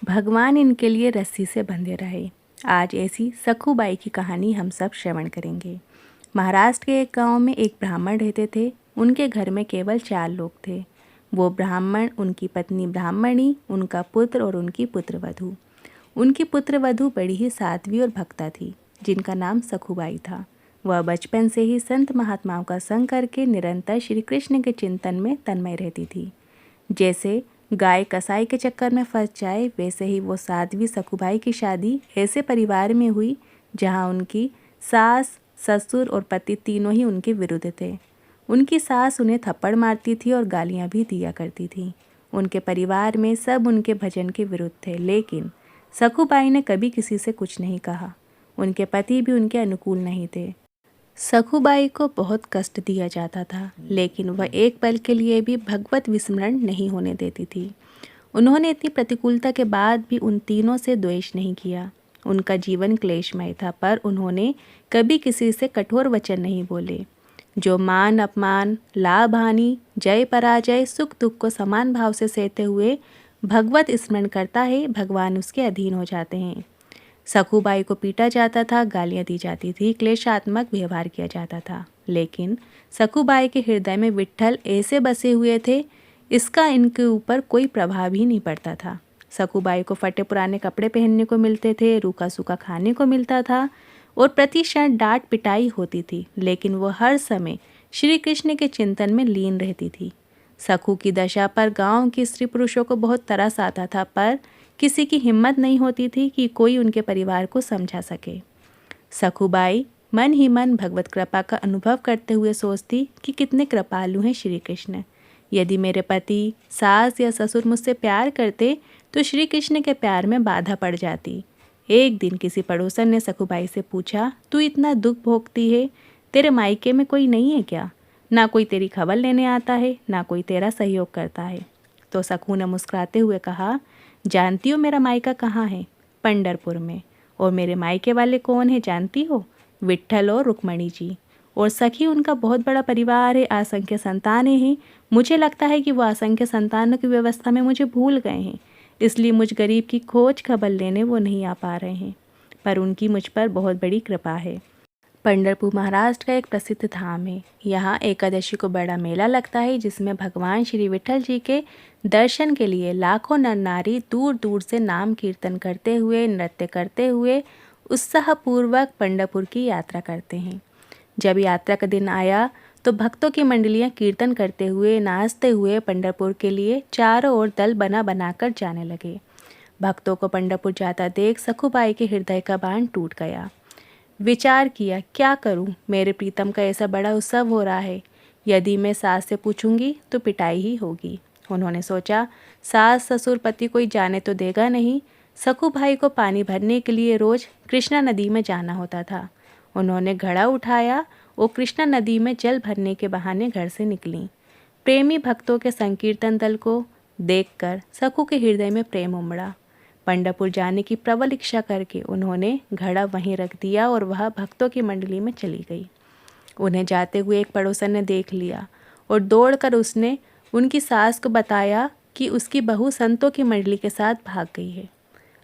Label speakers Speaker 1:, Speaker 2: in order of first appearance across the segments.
Speaker 1: भगवान इनके लिए रस्सी से बंधे रहे। आज ऐसी सखूबाई की कहानी हम सब श्रवण करेंगे। महाराष्ट्र के एक गांव में एक ब्राह्मण रहते थे। उनके घर में केवल 4 लोग थे। वो ब्राह्मण, उनकी पत्नी ब्राह्मणी, उनका पुत्र और उनकी पुत्रवधू। उनकी पुत्रवधू बड़ी ही साध्वी और भक्ता थी, जिनका नाम सखूबाई था। वह बचपन से ही संत महात्माओं का संग करके निरंतर श्री कृष्ण के चिंतन में तन्मय रहती थी। जैसे गाय कसाई के चक्कर में फंस जाए, वैसे ही वो साध्वी सखूबाई की शादी ऐसे परिवार में हुई जहाँ उनकी सास, ससुर और पति तीनों ही उनके विरुद्ध थे। उनकी सास उन्हें थप्पड़ मारती थी और गालियाँ भी दिया करती थी। उनके परिवार में सब उनके भजन के विरुद्ध थे, लेकिन सखूबाई ने कभी किसी से कुछ नहीं कहा। उनके पति भी उनके अनुकूल नहीं थे। सखूबाई को बहुत कष्ट दिया जाता था, लेकिन वह एक पल के लिए भी भगवत विस्मरण नहीं होने देती थी। उन्होंने इतनी प्रतिकूलता के बाद भी उन तीनों से द्वेष नहीं किया। उनका जीवन क्लेशमय था, पर उन्होंने कभी किसी से कठोर वचन नहीं बोले। जो मान अपमान, लाभ हानि, जय पराजय, सुख दुख को समान भाव से सहते हुए भगवत स्मरण करता है, भगवान उसके अधीन हो जाते हैं। सखूबाई को पीटा जाता था, गालियाँ दी जाती थी, क्लेशात्मक व्यवहार किया जाता था, लेकिन सखूबाई के हृदय में विट्ठल ऐसे बसे हुए थे, इसका इनके ऊपर कोई प्रभाव ही नहीं पड़ता था। सखूबाई को फटे पुराने कपड़े पहनने को मिलते थे, रूखा सूखा खाने को मिलता था और प्रति क्षण डांट पिटाई होती थी, लेकिन वो हर समय श्री कृष्ण के चिंतन में लीन रहती थी। सखू की दशा पर गांव के स्त्री पुरुषों को बहुत तरस आता था, पर किसी की हिम्मत नहीं होती थी कि कोई उनके परिवार को समझा सके। सखूबाई मन ही मन भगवत कृपा का अनुभव करते हुए सोचती कि कितने कृपालु हैं श्री कृष्ण। यदि मेरे पति, सास या ससुर मुझसे प्यार करते तो श्री कृष्ण के प्यार में बाधा पड़ जाती। एक दिन किसी पड़ोसन ने सखूबाई से पूछा, तू इतना दुख भोगती है, तेरे मायके में कोई नहीं है क्या? ना कोई तेरी खबर लेने आता है, ना कोई तेरा सहयोग करता है। तो सखू ने मुस्कुराते हुए कहा, जानती हो मेरा मायका कहाँ है? पंढरपुर में। और मेरे मायके वाले कौन है जानती हो? विट्ठल और रुक्मणी जी। और सखी, उनका बहुत बड़ा परिवार है, असंख्य संतानें हैं। मुझे लगता है कि वो असंख्य संतानों की व्यवस्था में मुझे भूल गए हैं, इसलिए मुझ गरीब की खोज खबर लेने वो नहीं आ पा रहे हैं, पर उनकी मुझ पर बहुत बड़ी कृपा है। पंढरपुर महाराष्ट्र का एक प्रसिद्ध धाम है। यहाँ एकादशी को बड़ा मेला लगता है, जिसमें भगवान श्री विट्ठल जी के दर्शन के लिए लाखों नर नारी दूर दूर से नाम कीर्तन करते हुए, नृत्य करते हुए उत्साहपूर्वक पंढरपुर की यात्रा करते हैं। जब यात्रा का दिन आया तो भक्तों की मंडलियाँ कीर्तन करते हुए, नाचते हुए पंढरपुर के लिए चारों ओर दल बना बनाकर जाने लगे। भक्तों को पंढरपुर जाता देख सखूबाई के हृदय का बांध टूट गया। विचार किया, क्या करूं? मेरे प्रीतम का ऐसा बड़ा उत्सव हो रहा है, यदि मैं सास से पूछूंगी तो पिटाई ही होगी। उन्होंने सोचा, सास ससुर पति कोई जाने तो देगा नहीं। सखूबाई को पानी भरने के लिए रोज कृष्णा नदी में जाना होता था। उन्होंने घड़ा उठाया और कृष्णा नदी में जल भरने के बहाने घर से निकली। प्रेमी भक्तों के संकीर्तन दल को देखकर सखू के हृदय में प्रेम उमड़ा। पंढरपुर जाने की प्रबल इच्छा करके उन्होंने घड़ा वहीं रख दिया और वह भक्तों की मंडली में चली गई। उन्हें जाते हुए एक पड़ोसन ने देख लिया और दौड़कर उसने उनकी सास को बताया कि उसकी बहू संतों की मंडली के साथ भाग गई है।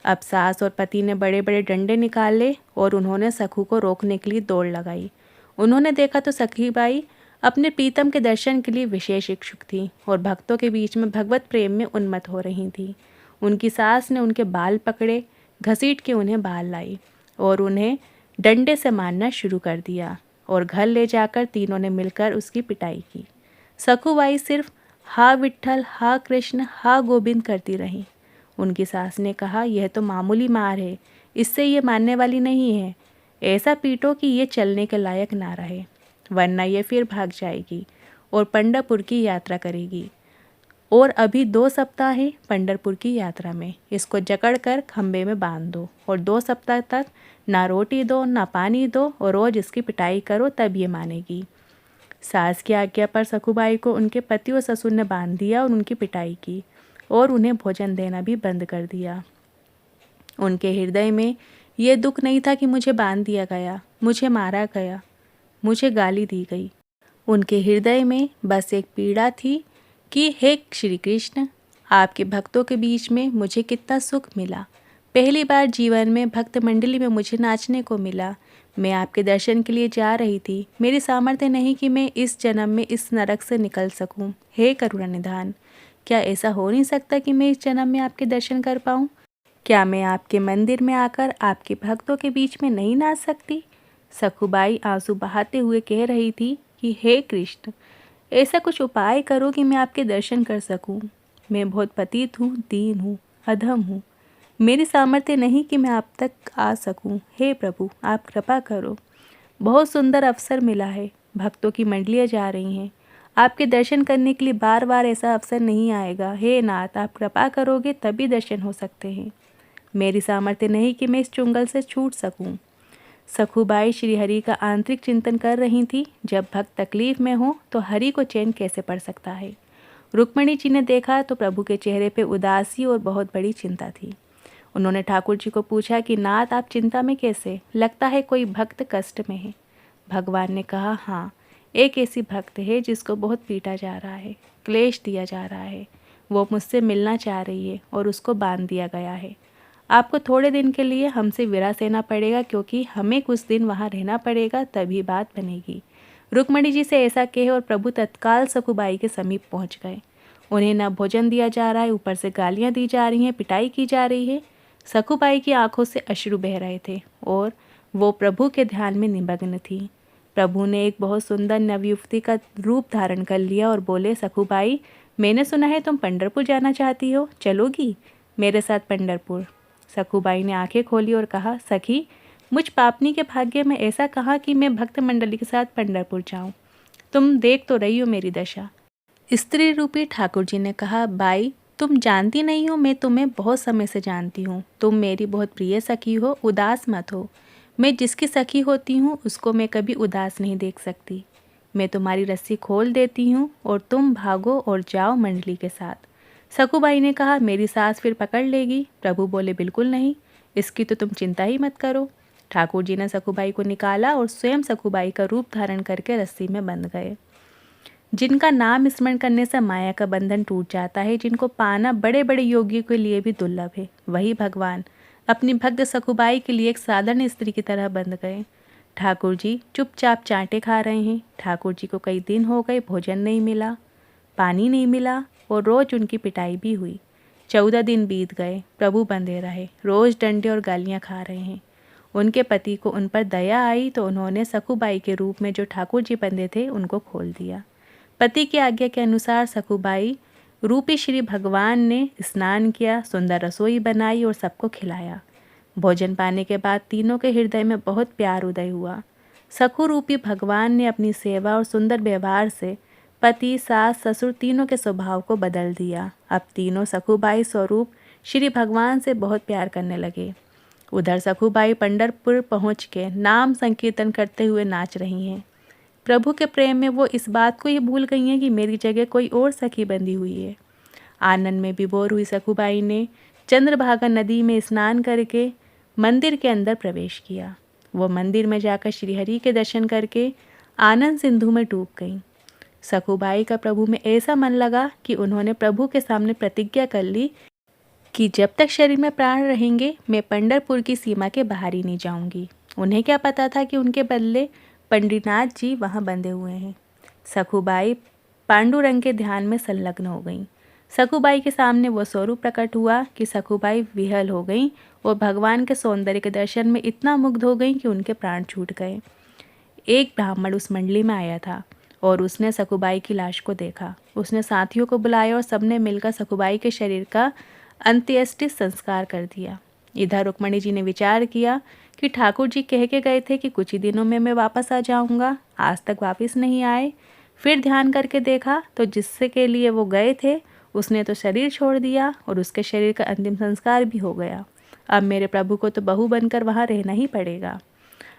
Speaker 1: अब सास और पति ने बड़े बड़े डंडे निकाले और उन्होंने सखू को रोकने के लिए दौड़ लगाई। उन्होंने देखा तो सखीबाई अपने प्रीतम के दर्शन के लिए विशेष इच्छुक थी और भक्तों के बीच में भगवत प्रेम में उन्मत्त हो रही थी। उनकी सास ने उनके बाल पकड़े, घसीट के उन्हें बाहर लाई और उन्हें डंडे से मारना शुरू कर दिया और घर ले जाकर तीनों ने मिलकर उसकी पिटाई की। सखूबाई सिर्फ हा विट्ठल, हा कृष्ण, हा गोविंद करती रही। उनकी सास ने कहा, यह तो मामूली मार है, इससे ये मानने वाली नहीं है। ऐसा पीटो कि ये चलने के लायक ना रहे, वरना ये फिर भाग जाएगी और पंढरपुर की यात्रा करेगी। और अभी 2 सप्ताह है पंढरपुर की यात्रा में। इसको जकड़कर खंबे में बांध दो और 2 सप्ताह तक ना रोटी दो, ना पानी दो और रोज इसकी पिटाई करो, तब ये मानेगी। सास की आज्ञा पर सखूबाई को उनके पति और ससुर ने बांध दिया और उनकी पिटाई की और उन्हें भोजन देना भी बंद कर दिया। उनके हृदय में ये दुख नहीं था कि मुझे बांध दिया गया, मुझे मारा गया, मुझे गाली दी गई। उनके हृदय में बस एक पीड़ा थी कि हे श्री कृष्ण, आपके भक्तों के बीच में मुझे कितना सुख मिला। पहली बार जीवन में भक्त मंडली में मुझे नाचने को मिला। मैं आपके दर्शन के लिए जा रही थी। मेरी सामर्थ्य नहीं कि मैं इस जन्म में इस नरक से निकल सकूं। हे करुणा निधान, क्या ऐसा हो नहीं सकता कि मैं इस जन्म में आपके दर्शन कर पाऊं? क्या मैं आपके मंदिर में आकर आपके भक्तों के बीच में नहीं नाच सकती? सखुबाई आंसू बहाते हुए कह रही थी कि हे कृष्ण, ऐसा कुछ उपाय करो कि मैं आपके दर्शन कर सकूं। मैं बहुत पतित हूँ, दीन हूँ, अधम हूँ। मेरी सामर्थ्य नहीं कि मैं आप तक आ सकूं। हे प्रभु, आप कृपा करो। बहुत सुंदर अवसर मिला है। भक्तों की मंडलियाँ जा रही हैं। आपके दर्शन करने के लिए बार बार ऐसा अवसर नहीं आएगा। हे नाथ, आप कृपा करोगे तभी दर्शन हो सकते हैं। मेरी सामर्थ्य नहीं कि मैं इस चुंगल से छूट सकूं। सखुबाई श्रीहरि का आंतरिक चिंतन कर रही थी। जब भक्त तकलीफ में हो तो हरि को चैन कैसे पड़ सकता है। रुक्मिणी जी ने देखा तो प्रभु के चेहरे पे उदासी और बहुत बड़ी चिंता थी। उन्होंने ठाकुर जी को पूछा कि नाथ, आप चिंता में कैसे? लगता है कोई भक्त कष्ट में है। भगवान ने कहा, हाँ, एक ऐसी भक्त है जिसको बहुत पीटा जा रहा है, क्लेश दिया जा रहा है। वो मुझसे मिलना चाह रही है और उसको बांध दिया गया है। आपको थोड़े दिन के लिए हमसे विरासत लेना पड़ेगा, क्योंकि हमें कुछ दिन वहाँ रहना पड़ेगा, तभी बात बनेगी। रुक्मिणी जी से ऐसा कहे और प्रभु तत्काल सखुबाई के समीप पहुँच गए। उन्हें न भोजन दिया जा रहा है, ऊपर से गालियाँ दी जा रही हैं, पिटाई की जा रही है। सखुबाई की आंखों से अश्रु बह रहे थे और वो प्रभु के ध्यान में निमग्न थी। प्रभु ने एक बहुत सुंदर नवयुवती का रूप धारण कर लिया और बोले, सखुबाई, मैंने सुना है तुम पंढरपुर जाना चाहती हो, चलोगी मेरे साथ पंढरपुर? सखुबाई ने आंखें खोली और कहा, सखी, मुझ पापनी के भाग्य में ऐसा कहा कि मैं भक्त मंडली के साथ पंढरपुर जाऊं। तुम देख तो रही हो मेरी दशा। स्त्री रूपी ठाकुर जी ने कहा, बाई, तुम जानती नहीं हो, मैं तुम्हें बहुत समय से जानती हूँ। तुम मेरी बहुत प्रिय सखी हो, उदास मत हो। मैं जिसकी सखी होती हूँ उसको मैं कभी उदास नहीं देख सकती। मैं तुम्हारी रस्सी खोल देती हूँ और तुम भागो और जाओ मंडली के साथ। सखुबाई ने कहा, मेरी सास फिर पकड़ लेगी। प्रभु बोले, बिल्कुल नहीं, इसकी तो तुम चिंता ही मत करो। ठाकुर जी ने सखुबाई को निकाला और स्वयं सखुबाई का रूप धारण करके रस्सी में बंध गए। जिनका नाम स्मरण करने से माया का बंधन टूट जाता है, जिनको पाना बड़े बड़े योगियों के लिए भी दुर्लभ है, वही भगवान अपनी भक्त सखुबाई के लिए एक साधारण स्त्री की तरह बंध गए। ठाकुर जी चुपचाप चांटे खा रहे हैं। ठाकुर जी को कई दिन हो गए भोजन नहीं मिला, पानी नहीं मिला और रोज उनकी पिटाई भी हुई। 14 दिन बीत गए, प्रभु बंधे रहे, रोज डंडे और गालियाँ खा रहे हैं। उनके पति को उन पर दया आई तो उन्होंने सखुबाई के रूप में जो ठाकुर जी बंधे थे उनको खोल दिया। पति की आज्ञा के अनुसार सखुबाई रूपी श्री भगवान ने स्नान किया, सुंदर रसोई बनाई और सबको खिलाया। भोजन पाने के बाद तीनों के हृदय में बहुत प्यार उदय हुआ। सखु रूपी भगवान ने अपनी सेवा और सुंदर व्यवहार से पति, सास, ससुर तीनों के स्वभाव को बदल दिया। अब तीनों सखुबाई स्वरूप श्री भगवान से बहुत प्यार करने लगे। उधर सखुबाई पंढरपुर पहुँच के नाम संकीर्तन करते हुए नाच रही हैं। प्रभु के प्रेम में वो इस बात को ही भूल गई हैं कि मेरी जगह कोई और सखी बंधी हुई है। आनंद में विभोर हुई सखुबाई ने चंद्रभागा नदी में स्नान करके मंदिर के अंदर प्रवेश किया। वो मंदिर में जाकर श्रीहरि के दर्शन करके आनंद सिंधु में डूब गई। सखुबाई का प्रभु में ऐसा मन लगा कि उन्होंने प्रभु के सामने प्रतिज्ञा कर ली कि जब तक शरीर में प्राण रहेंगे मैं पंढरपुर की सीमा के बाहर ही नहीं जाऊंगी। उन्हें क्या पता था कि उनके बदले पंडितनाथ जी वहाँ बंधे हुए हैं। सखुबाई पांडुरंग के ध्यान में संलग्न हो गईं। सखुबाई के सामने वो स्वरूप प्रकट हुआ कि सखुबाई विहल हो गईं और भगवान के सौंदर्य के दर्शन में इतना मुग्ध हो गईं कि उनके प्राण छूट गए। एक ब्राह्मण उस मंडली में आया था और उसने सखुबाई की लाश को देखा। उसने साथियों को बुलाया और सबने मिलकर सखुबाई के शरीर का अंत्येष्टि संस्कार कर दिया। इधर रुक्मिणी जी ने विचार किया कि ठाकुर जी कह के गए थे कि कुछ ही दिनों में मैं वापस आ जाऊंगा, आज तक वापस नहीं आए। फिर ध्यान करके देखा तो जिससे के लिए वो गए थे उसने तो शरीर छोड़ दिया और उसके शरीर का अंतिम संस्कार भी हो गया। अब मेरे प्रभु को तो बहू बनकर वहाँ रहना ही पड़ेगा।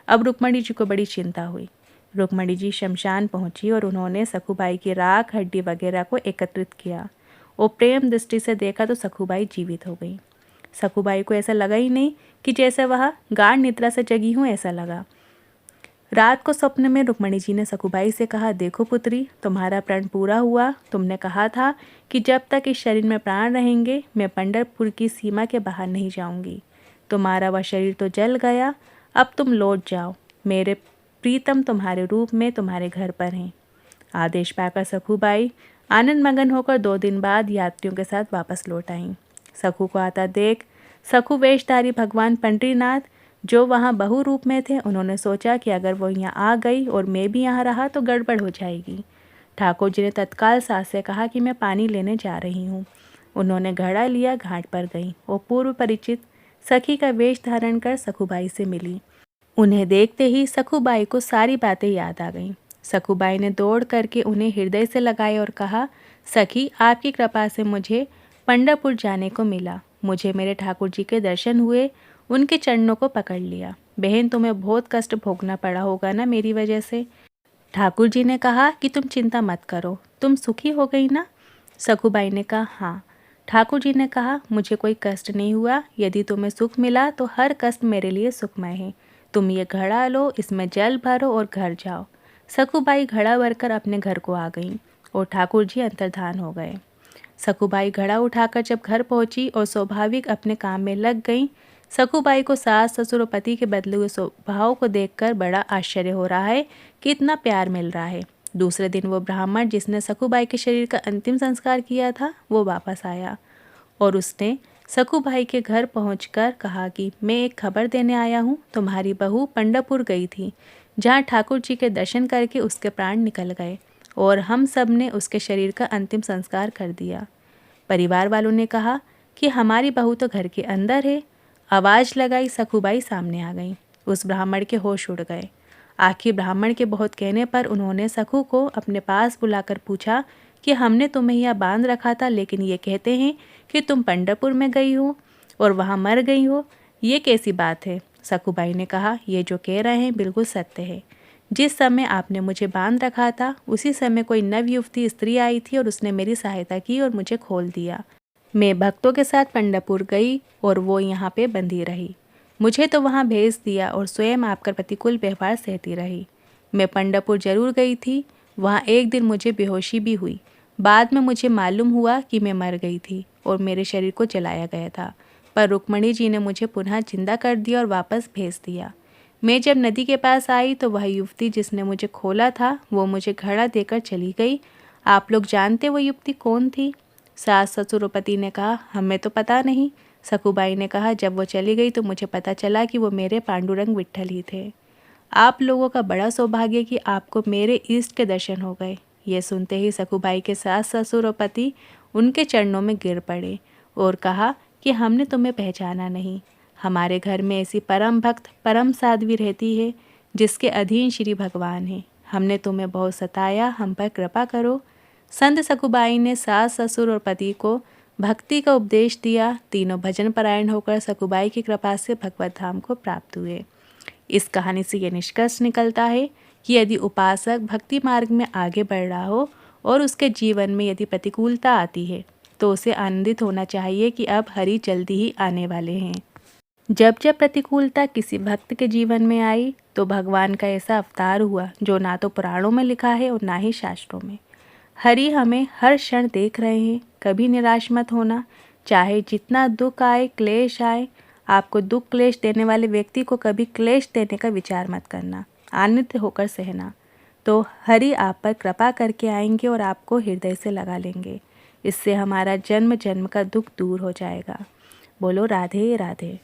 Speaker 1: अब रुक्मिणी जी को बड़ी चिंता हुई। रुक्मिणी जी शमशान पहुंची और उन्होंने सखुबाई की राख, हड्डी वगैरह को एकत्रित किया और प्रेम दृष्टि से देखा तो सखुबाई जीवित हो गई। सखुबाई को ऐसा लगा ही नहीं कि जैसे वह गाढ़ निद्रा से जगी हूँ, ऐसा लगा। रात को सपने में रुक्मणी जी ने सखुबाई से कहा, देखो पुत्री, तुम्हारा प्रण पूरा हुआ। तुमने कहा था कि जब तक इस शरीर में प्राण रहेंगे मैं पंढरपुर की सीमा के बाहर नहीं जाऊंगी। तुम्हारा वह शरीर तो जल गया, अब तुम लौट जाओ। मेरे प्रीतम तुम्हारे रूप में तुम्हारे घर पर हैं। आदेश पाकर सखुबाई आनंद मगन होकर 2 दिन बाद यात्रियों के साथ वापस लौट आईं। सखु को आता देख सखु वेशधारी भगवान पंडरीनाथ जो वहाँ बहु रूप में थे, उन्होंने सोचा कि अगर वो यहाँ आ गई और मैं भी यहाँ रहा तो गड़बड़ हो जाएगी। ठाकुर जी ने तत्काल सास से कहा कि मैं पानी लेने जा रही हूँ। उन्होंने घड़ा लिया, घाट पर गई और पूर्व परिचित सखी का वेश धारण कर सखुबाई से मिली। उन्हें देखते ही सखुबाई को सारी बातें याद आ गईं। सखुबाई ने दौड़ करके उन्हें हृदय से लगाए और कहा, सखी, आपकी कृपा से मुझे पंढरपुर जाने को मिला। मुझे मेरे ठाकुर जी के दर्शन हुए, उनके चरणों को पकड़ लिया। बहन, तुम्हें बहुत कष्ट भोगना पड़ा होगा ना मेरी वजह से। ठाकुर जी ने कहा कि तुम चिंता मत करो, तुम सुखी हो गई ना। सखुबाई ने कहा, हाँ। ठाकुर जी ने कहा, मुझे कोई कष्ट नहीं हुआ। यदि तुम्हें सुख मिला तो हर कष्ट मेरे लिए सुखमय है। तुम ये घड़ा लो, इसमें जल भरो और घर जाओ। सखुबाई घड़ा भरकर अपने घर को आ गईं और ठाकुर जी अंतर्धान हो गए। सखुबाई घड़ा उठाकर जब घर पहुंची और स्वाभाविक अपने काम में लग गईं, सखुबाई को सास ससुर और पति के बदले हुए स्वभाव को देखकर बड़ा आश्चर्य हो रहा है कि इतना प्यार मिल रहा है। दूसरे दिन वो ब्राह्मण जिसने सखुबाई के शरीर का अंतिम संस्कार किया था वो वापस आया और उसने सखुबाई के घर पहुंचकर कहा कि मैं एक खबर देने आया हूँ। तुम्हारी बहू पंढरपुर गई थी, जहाँ ठाकुर जी के दर्शन करके उसके प्राण निकल गए और हम सब ने उसके शरीर का अंतिम संस्कार कर दिया। परिवार वालों ने कहा कि हमारी बहू तो घर के अंदर है। आवाज़ लगाई, सखुबाई सामने आ गई। उस ब्राह्मण के होश उड़ गए। आखिर ब्राह्मण के बहुत कहने पर उन्होंने सखु को अपने पास बुलाकर पूछा कि हमने तुम्हें यहाँ बांध रखा था, लेकिन ये कहते हैं कि तुम पंढरपुर में गई हो और वहाँ मर गई हो। ये कैसी बात है? सखुबाई ने कहा, ये जो कह रहे हैं बिल्कुल सत्य है। जिस समय आपने मुझे बांध रखा था उसी समय कोई नवयुवती स्त्री आई थी और उसने मेरी सहायता की और मुझे खोल दिया। मैं भक्तों के साथ पंढरपुर गई और वो यहाँ पे बंधी रही। मुझे तो वहाँ भेज दिया और स्वयं आपका प्रतिकूल व्यवहार सहती रही। मैं पंढरपुर जरूर गई थी, वहाँ एक दिन मुझे बेहोशी भी हुई। बाद में मुझे मालूम हुआ कि मैं मर गई थी और मेरे शरीर को जलाया गया था, पर रुक्मणी जी ने मुझे पुनः जिंदा कर दिया और वापस भेज दिया। मैं जब नदी के पास आई तो वह युवती जिसने मुझे खोला था वो मुझे घड़ा देकर चली गई। आप लोग जानते वो युवती कौन थी? सास ससुर और पति ने कहा, हमें तो पता नहीं। सखुबाई ने कहा, जब वो चली गई तो मुझे पता चला कि वो मेरे पांडुरंग विट्ठल ही थे। आप लोगों का बड़ा सौभाग्य कि आपको मेरे इष्ट के दर्शन हो गए। ये सुनते ही सखुबाई के सास ससुर और पति उनके चरणों में गिर पड़े और कहा कि हमने तुम्हें पहचाना नहीं। हमारे घर में ऐसी परम भक्त परम साध्वी रहती है जिसके अधीन श्री भगवान है। हमने तुम्हें बहुत सताया, हम पर कृपा करो। संत सखुबाई ने सास ससुर और पति को भक्ति का उपदेश दिया। तीनों भजन परायण होकर सखुबाई की कृपा से भगवत धाम को प्राप्त हुए। इस कहानी से ये निष्कर्ष निकलता है कि यदि उपासक भक्ति मार्ग में आगे बढ़ रहा हो और उसके जीवन में यदि प्रतिकूलता आती है तो उसे आनंदित होना चाहिए कि अब हरि जल्दी ही आने वाले हैं। जब जब प्रतिकूलता किसी भक्त के जीवन में आई तो भगवान का ऐसा अवतार हुआ जो ना तो पुराणों में लिखा है और ना ही शास्त्रों में। हरि हमें हर क्षण देख रहे हैं। कभी निराश मत होना, चाहे जितना दुख आए, क्लेश आए। आपको दुख क्लेश देने वाले व्यक्ति को कभी क्लेश देने का विचार मत करना, आनंदित होकर सहना। तो हरि आप पर कृपा करके आएंगे और आपको हृदय से लगा लेंगे। इससे हमारा जन्म जन्म का दुख दूर हो जाएगा। बोलो राधे राधे।